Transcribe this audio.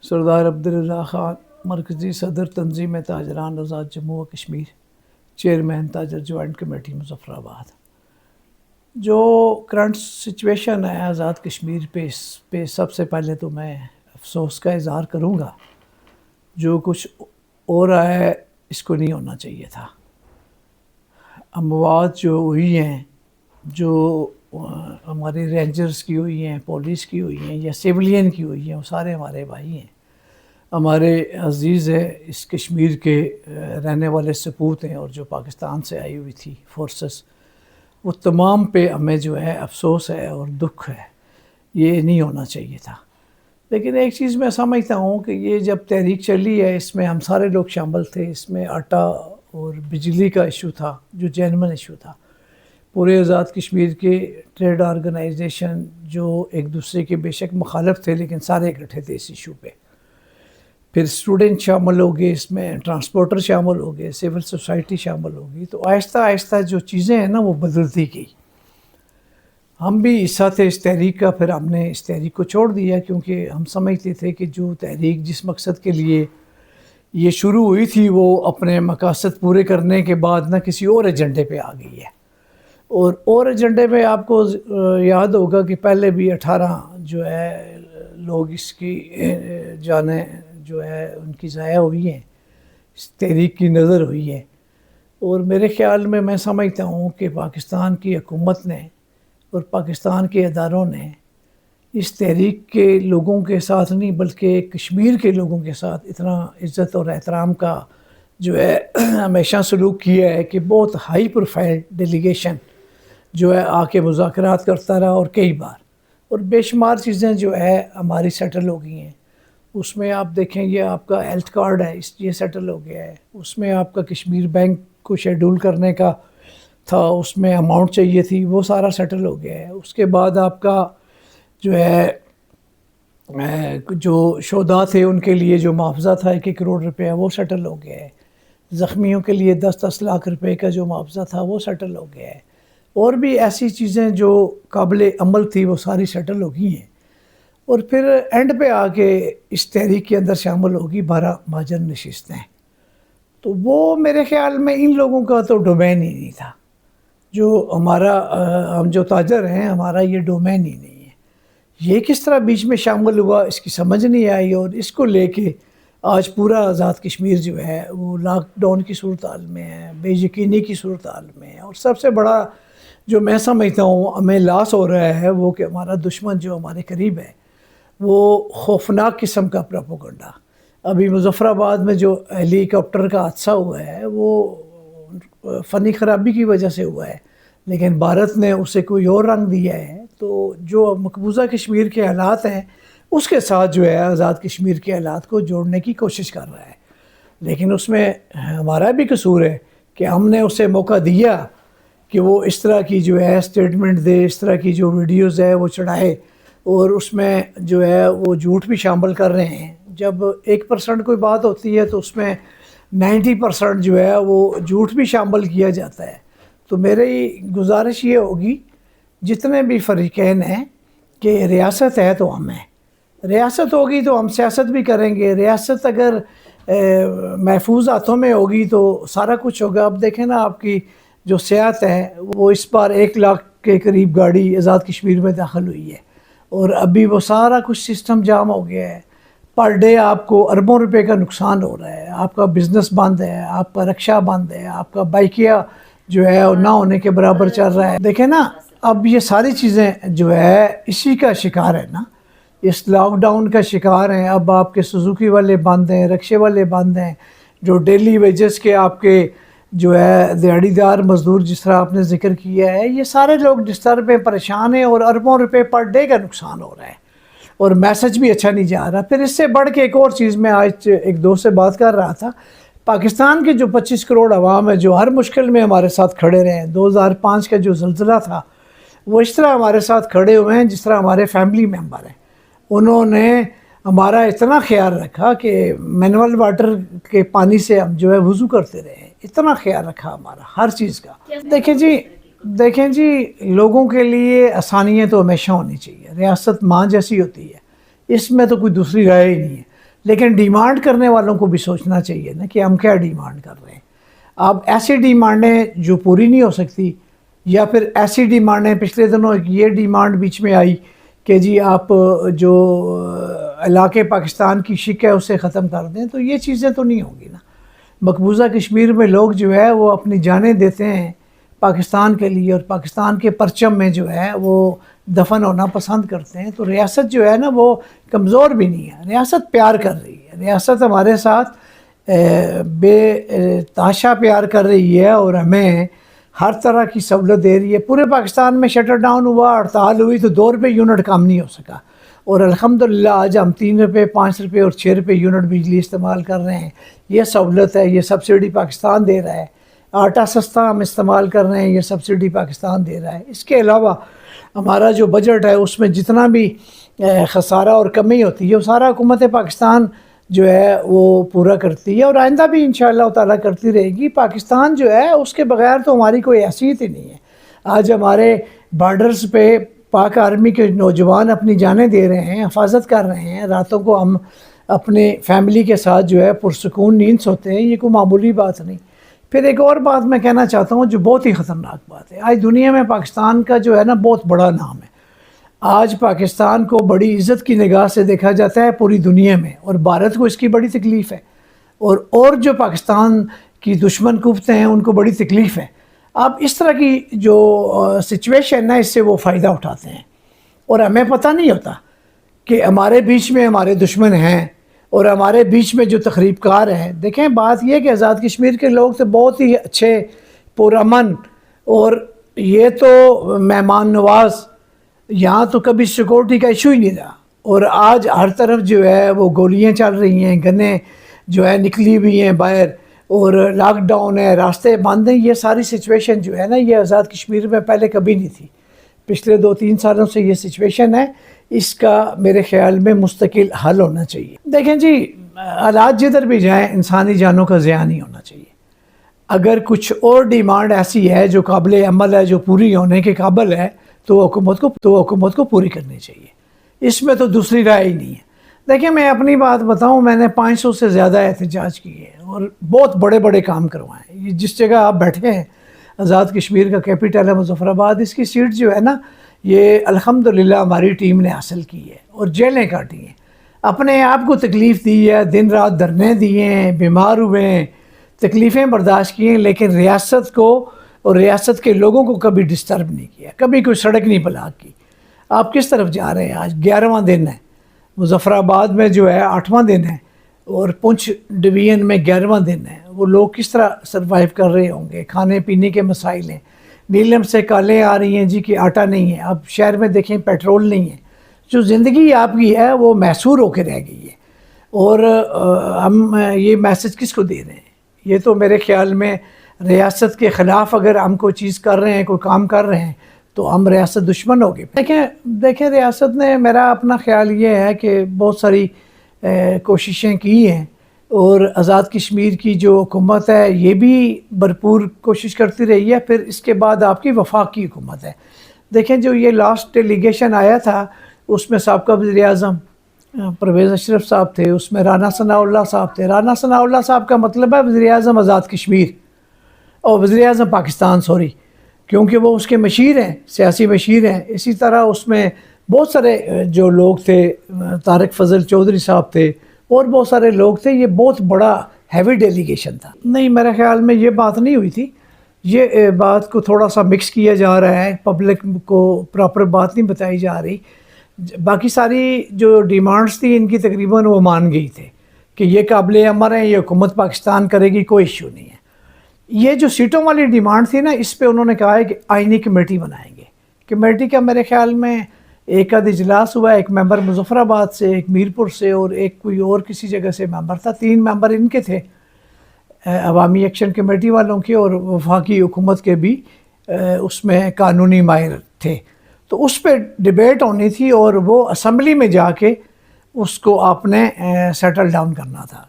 سردار عبداللہ خان مرکزی صدر تنظیم تاجران آزاد جموں و کشمیر، چیئرمین تاجر جوائنٹ کمیٹی مظفر آباد۔ جو کرنٹ سچویشن ہے آزاد کشمیر پہ سب سے پہلے تو میں افسوس کا اظہار کروں گا۔ جو کچھ ہو رہا ہے اس کو نہیں ہونا چاہیے تھا۔ اموات جو ہوئی ہیں، جو ہمارے رینجرز کی ہوئی ہیں، پولیس کی ہوئی ہیں یا سیولین کی ہوئی ہیں، وہ سارے ہمارے بھائی ہیں، ہمارے عزیز ہے، اس کشمیر کے رہنے والے سپوت ہیں، اور جو پاکستان سے آئی ہوئی تھی فورسز، وہ تمام پہ ہمیں جو ہے افسوس ہے اور دکھ ہے۔ یہ نہیں ہونا چاہیے تھا۔ لیکن ایک چیز میں سمجھتا ہوں کہ یہ جب تحریک چلی ہے، اس میں ہم سارے لوگ شامل تھے۔ اس میں آٹا اور بجلی کا ایشو تھا جو جینوئن ایشو تھا۔ پورے آزاد کشمیر کے ٹریڈ آرگنائزیشن جو ایک دوسرے کے بے شک مخالف تھے، لیکن سارے اکٹھے تھے اس ایشو پہ۔ پھر اسٹوڈنٹ شامل ہو گئے، اس میں ٹرانسپورٹر شامل ہو گئے، سول سوسائٹی شامل ہو گئی۔ تو آہستہ آہستہ جو چیزیں ہیں نا وہ بدلتی گئی۔ ہم بھی حصہ تھے اس تحریک کا، پھر ہم نے اس تحریک کو چھوڑ دیا، کیونکہ ہم سمجھتے تھے کہ جو تحریک جس مقصد کے لیے یہ شروع ہوئی تھی، وہ اپنے مقاصد پورے کرنے کے بعد نہ کسی اور ایجنڈے پہ آ گئی ہے۔ اور ایجنڈے میں آپ کو یاد ہوگا کہ پہلے بھی 18 جو ہے لوگ اس کی جانیں جو ہے ان کی ضائع ہوئی ہیں، اس تحریک کی نظر ہوئی ہے۔ اور میرے خیال میں سمجھتا ہوں کہ پاکستان کی حکومت نے اور پاکستان کے اداروں نے اس تحریک کے لوگوں کے ساتھ نہیں بلکہ کشمیر کے لوگوں کے ساتھ اتنا عزت اور احترام کا جو ہے ہمیشہ سلوک کیا ہے کہ بہت ہائی پروفائل ڈیلیگیشن جو ہے آ کے مذاکرات کرتا رہا، اور کئی بار، اور بے شمار چیزیں جو ہے ہماری سیٹل ہو گئی ہیں۔ اس میں آپ دیکھیں یہ آپ کا ہیلتھ کارڈ ہے، یہ سیٹل ہو گیا ہے۔ اس میں آپ کا کشمیر بینک کو شیڈول کرنے کا تھا، اس میں اماؤنٹ چاہیے تھی، وہ سارا سیٹل ہو گیا ہے۔ اس کے بعد آپ کا جو ہے جو شہداء تھے ان کے لیے جو معاوضہ تھا 1 کروڑ روپے، وہ سیٹل ہو گیا ہے۔ زخمیوں کے لیے 10 لاکھ روپے کا جو معاوضہ تھا وہ سیٹل ہو گیا ہے۔ اور بھی ایسی چیزیں جو قابل عمل تھی وہ ساری سیٹل ہو گئی ہیں۔ اور پھر اینڈ پہ آ کے اس تحریک کے اندر شامل ہوگی 12 مہاجر نشستیں۔ تو وہ میرے خیال میں ان لوگوں کا تو ڈومین ہی نہیں تھا۔ جو ہمارا ہم جو تاجر ہیں، ہمارا یہ ڈومین ہی نہیں ہے۔ یہ کس طرح بیچ میں شامل ہوا اس کی سمجھ نہیں آئی، اور اس کو لے کے آج پورا آزاد کشمیر جو ہے وہ لاک ڈاؤن کی صورتحال میں ہے، بے یقینی کی صورتحال میں ہے۔ اور سب سے بڑا جو میں سمجھتا ہوں ہمیں لاس ہو رہا ہے وہ کہ ہمارا دشمن جو ہمارے قریب ہے وہ خوفناک قسم کا پروپیگنڈا۔ ابھی مظفر آباد میں جو ہیلی کاپٹر کا حادثہ ہوا ہے وہ فنی خرابی کی وجہ سے ہوا ہے، لیکن بھارت نے اسے کوئی اور رنگ دیا ہے۔ تو جو مقبوضہ کشمیر کے حالات ہیں اس کے ساتھ جو ہے آزاد کشمیر کے حالات کو جوڑنے کی کوشش کر رہا ہے، لیکن اس میں ہمارا بھی قصور ہے کہ ہم نے اسے موقع دیا کہ وہ اس طرح کی جو ہے اسٹیٹمنٹ دے، اس طرح کی جو ویڈیوز ہے وہ چڑھائے، اور اس میں جو ہے وہ جھوٹ بھی شامل کر رہے ہیں۔ جب 1% کوئی بات ہوتی ہے تو اس میں 90% جو ہے وہ جھوٹ بھی شامل کیا جاتا ہے۔ تو میری گزارش یہ ہوگی جتنے بھی فریقین ہیں کہ ریاست ہے تو ہم ہیں، ریاست ہوگی تو ہم سیاست بھی کریں گے۔ ریاست اگر محفوظ ہاتھوں میں ہوگی تو سارا کچھ ہوگا۔ اب دیکھیں نا آپ کی جو سیاحت ہے وہ اس بار 1 لاکھ کے قریب گاڑی آزاد کشمیر میں داخل ہوئی ہے، اور ابھی وہ سارا کچھ سسٹم جام ہو گیا ہے۔ پر ڈے آپ کو اربوں روپے کا نقصان ہو رہا ہے، آپ کا بزنس بند ہے، آپ کا رکشہ بند ہے، آپ کا بائکیا جو ہے نہ ہونے کے برابر چل رہا ہے۔ دیکھیں نا اب یہ ساری چیزیں جو ہے اسی کا شکار ہے نا، اس لاک ڈاؤن کا شکار ہیں۔ اب آپ کے سوزوکی والے بند ہیں، رکشے والے بند ہیں، جو ڈیلی ویجز کے آپ کے جو ہے دیہڑی دار مزدور جس طرح آپ نے ذکر کیا ہے، یہ سارے لوگ ڈسٹرب ہیں، پریشان ہیں، اور اربوں روپے پر ڈے کا نقصان ہو رہا ہے، اور میسج بھی اچھا نہیں جا رہا۔ پھر اس سے بڑھ کے ایک اور چیز میں آج ایک دوست سے بات کر رہا تھا، پاکستان کے جو 25 کروڑ عوام ہے جو ہر مشکل میں ہمارے ساتھ کھڑے رہے ہیں۔ 2005 کا جو زلزلہ تھا وہ اس طرح ہمارے ساتھ کھڑے ہوئے ہیں جس طرح ہمارے فیملی ممبر ہیں۔ انہوں نے ہمارا اتنا خیال رکھا کہ منرل واٹر کے پانی سے ہم جو ہے وضو کرتے رہے ہیں، اتنا خیال رکھا ہمارا ہر چیز کا۔ دیکھیں جی لوگوں کے لیے آسانیاں تو ہمیشہ ہونی چاہیے، ریاست ماں جیسی ہوتی ہے، اس میں تو کوئی دوسری رائے ہی نہیں ہے۔ لیکن ڈیمانڈ کرنے والوں کو بھی سوچنا چاہیے نا کہ ہم کیا ڈیمانڈ کر رہے ہیں. اب ایسی ڈیمانڈیں جو پوری نہیں ہو سکتی، یا پھر ایسی ڈیمانڈیں، پچھلے دنوں ایک یہ ڈیمانڈ بیچ میں آئی کہ جی آپ جو علاقے پاکستان کی شک ہے اسے ختم کر دیں، تو یہ چیزیں تو نہیں ہوں گی نا. مقبوضہ کشمیر میں لوگ جو ہے وہ اپنی جانیں دیتے ہیں پاکستان کے لیے، اور پاکستان کے پرچم میں جو ہے وہ دفن ہونا پسند کرتے ہیں. تو ریاست جو ہے نا وہ کمزور بھی نہیں ہے، ریاست پیار کر رہی ہے، ریاست ہمارے ساتھ بے تحاشا پیار کر رہی ہے، اور ہمیں ہر طرح کی سہولت دے رہی ہے. پورے پاکستان میں شٹر ڈاؤن ہوا، ہڑتال ہوئی، تو 2 روپے یونٹ کم نہیں ہو سکا، اور الحمدللہ آج ہم 3 روپے، 5 روپے اور 6 روپے یونٹ بجلی استعمال کر رہے ہیں. یہ سہولت ہے، یہ سبسڈی پاکستان دے رہا ہے. آٹا سستا ہم استعمال کر رہے ہیں، یہ سبسڈی پاکستان دے رہا ہے. اس کے علاوہ ہمارا جو بجٹ ہے اس میں جتنا بھی خسارہ اور کمی ہوتی ہے وہ سارا حکومت پاکستان جو ہے وہ پورا کرتی ہے، اور آئندہ بھی انشاءاللہ تعالیٰ کرتی رہے گی. پاکستان جو ہے اس کے بغیر تو ہماری کوئی حیثیت ہی نہیں ہے. آج ہمارے بارڈرز پہ پاک آرمی کے نوجوان اپنی جانیں دے رہے ہیں، حفاظت کر رہے ہیں. راتوں کو ہم اپنے فیملی کے ساتھ جو ہے پرسکون نیند سوتے ہیں، یہ کوئی معمولی بات نہیں. پھر ایک اور بات میں کہنا چاہتا ہوں جو بہت ہی خطرناک بات ہے. آج دنیا میں پاکستان کا جو ہے نا بہت بڑا نام ہے. آج پاکستان کو بڑی عزت کی نگاہ سے دیکھا جاتا ہے پوری دنیا میں، اور بھارت کو اس کی بڑی تکلیف ہے، اور جو پاکستان کی دشمن قوتیں ہیں ان کو بڑی تکلیف ہے. اب اس طرح کی جو سچویشن ہے اس سے وہ فائدہ اٹھاتے ہیں، اور ہمیں پتہ نہیں ہوتا کہ ہمارے بیچ میں ہمارے دشمن ہیں، اور ہمارے بیچ میں جو تخریب کار ہیں. دیکھیں بات یہ کہ آزاد کشمیر کے لوگ تو بہت ہی اچھے، پرامن، اور یہ تو مہمان نواز، یہاں تو کبھی سیکورٹی کا ایشو ہی نہیں رہا. اور آج ہر طرف جو ہے وہ گولیاں چل رہی ہیں، گنیں جو ہے نکلی ہوئی ہیں باہر، اور لاک ڈاؤن ہے، راستے بند ہیں. یہ ساری سچویشن جو ہے نا یہ آزاد کشمیر میں پہلے کبھی نہیں تھی. پچھلے 2-3 سالوں سے یہ سچویشن ہے. اس کا میرے خیال میں مستقل حل ہونا چاہیے. دیکھیں جی، حالات جدھر بھی جائیں انسانی جانوں کا ضیاع نہیں ہونا چاہیے. اگر کچھ اور ڈیمانڈ ایسی ہے جو قابل عمل ہے، جو پوری ہونے کے قابل ہے، تو حکومت کو پوری کرنی چاہیے. اس میں تو دوسری رائے ہی نہیں ہے. دیکھیں میں اپنی بات بتاؤں، میں نے 500 سے زیادہ احتجاج کیے ہیں اور بہت بڑے بڑے کام کروائے ہیں. یہ جس جگہ آپ بیٹھے ہیں آزاد کشمیر کا کیپٹل ہے مظفر آباد، اس کی سیٹ جو ہے نا یہ الحمدللہ ہماری ٹیم نے حاصل کی ہے، اور جیلیں کاٹی ہیں. اپنے آپ کو تکلیف دی ہے، دن رات دھرنے دیے ہیں، بیمار ہوئے ہیں، تکلیفیں برداشت کی ہیں، لیکن ریاست کو اور ریاست کے لوگوں کو کبھی ڈسٹرب نہیں کیا، کبھی کوئی سڑک نہیں بلاک کی. آپ کس طرف جا رہے ہیں؟ آج 11واں دن ہے. مظفر آباد میں جو ہے 8واں دن ہے، اور پونچھ ڈویژن میں 11واں دن ہے. وہ لوگ کس طرح سروائیو کر رہے ہوں گے؟ کھانے پینے کے مسائل ہیں. نیلم سے کالیں آ رہی ہیں جی کہ آٹا نہیں ہے. اب شہر میں دیکھیں پیٹرول نہیں ہے. جو زندگی آپ کی ہے وہ محصور ہو کے رہ گئی ہے. اور ہم یہ میسج کس کو دے رہے ہیں؟ یہ تو میرے خیال میں ریاست کے خلاف اگر ہم کوئی چیز کر رہے ہیں، کوئی کام کر رہے ہیں، تو ہم ریاست دشمن ہو گئے. دیکھیں ریاست نے، میرا اپنا خیال یہ ہے کہ بہت ساری کوششیں کی ہیں، اور آزاد کشمیر کی جو حکومت ہے یہ بھی بھرپور کوشش کرتی رہی ہے. پھر اس کے بعد آپ کی وفاق کی حکومت ہے. دیکھیں جو یہ لاسٹ ڈیلیگیشن آیا تھا اس میں سابقہ وزیر اعظم پرویز اشرف صاحب تھے، اس میں رانا ثناء اللہ صاحب تھے. رانا ثناء اللہ صاحب کا مطلب ہے وزیر اعظم آزاد کشمیر، اور وزیر اعظم پاکستان، کیونکہ وہ اس کے مشیر ہیں، سیاسی مشیر ہیں. اسی طرح اس میں بہت سارے جو لوگ تھے، طارق فضل چودھری صاحب تھے، اور بہت سارے لوگ تھے. یہ بہت بڑا ہیوی ڈیلیگیشن تھا. نہیں، میرے خیال میں یہ بات نہیں ہوئی تھی. یہ بات کو تھوڑا سا مکس کیا جا رہا ہے، پبلک کو پراپر بات نہیں بتائی جا رہی. باقی ساری جو ڈیمانڈز تھی ان کی تقریباً وہ مان گئی تھے کہ یہ قابل عمل ہے، یہ حکومت پاکستان کرے گی، کوئی ایشو نہیں ہے. یہ جو سیٹوں والی ڈیمانڈ تھی نا، اس پہ انہوں نے کہا ہے کہ آئینی کمیٹی بنائیں گے. کمیٹی کا میرے خیال میں ایک آدھ اجلاس ہوا ہے. ایک ممبر مظفر آباد سے، ایک میرپور سے، اور ایک کوئی اور کسی جگہ سے ممبر تھا. 3 ممبر ان کے تھے، عوامی ایکشن کمیٹی والوں کے، اور وفاقی حکومت کے بھی اس میں قانونی ماہر تھے. تو اس پہ ڈیبیٹ ہونی تھی، اور وہ اسمبلی میں جا کے اس کو آپ نے سیٹل ڈاؤن کرنا تھا.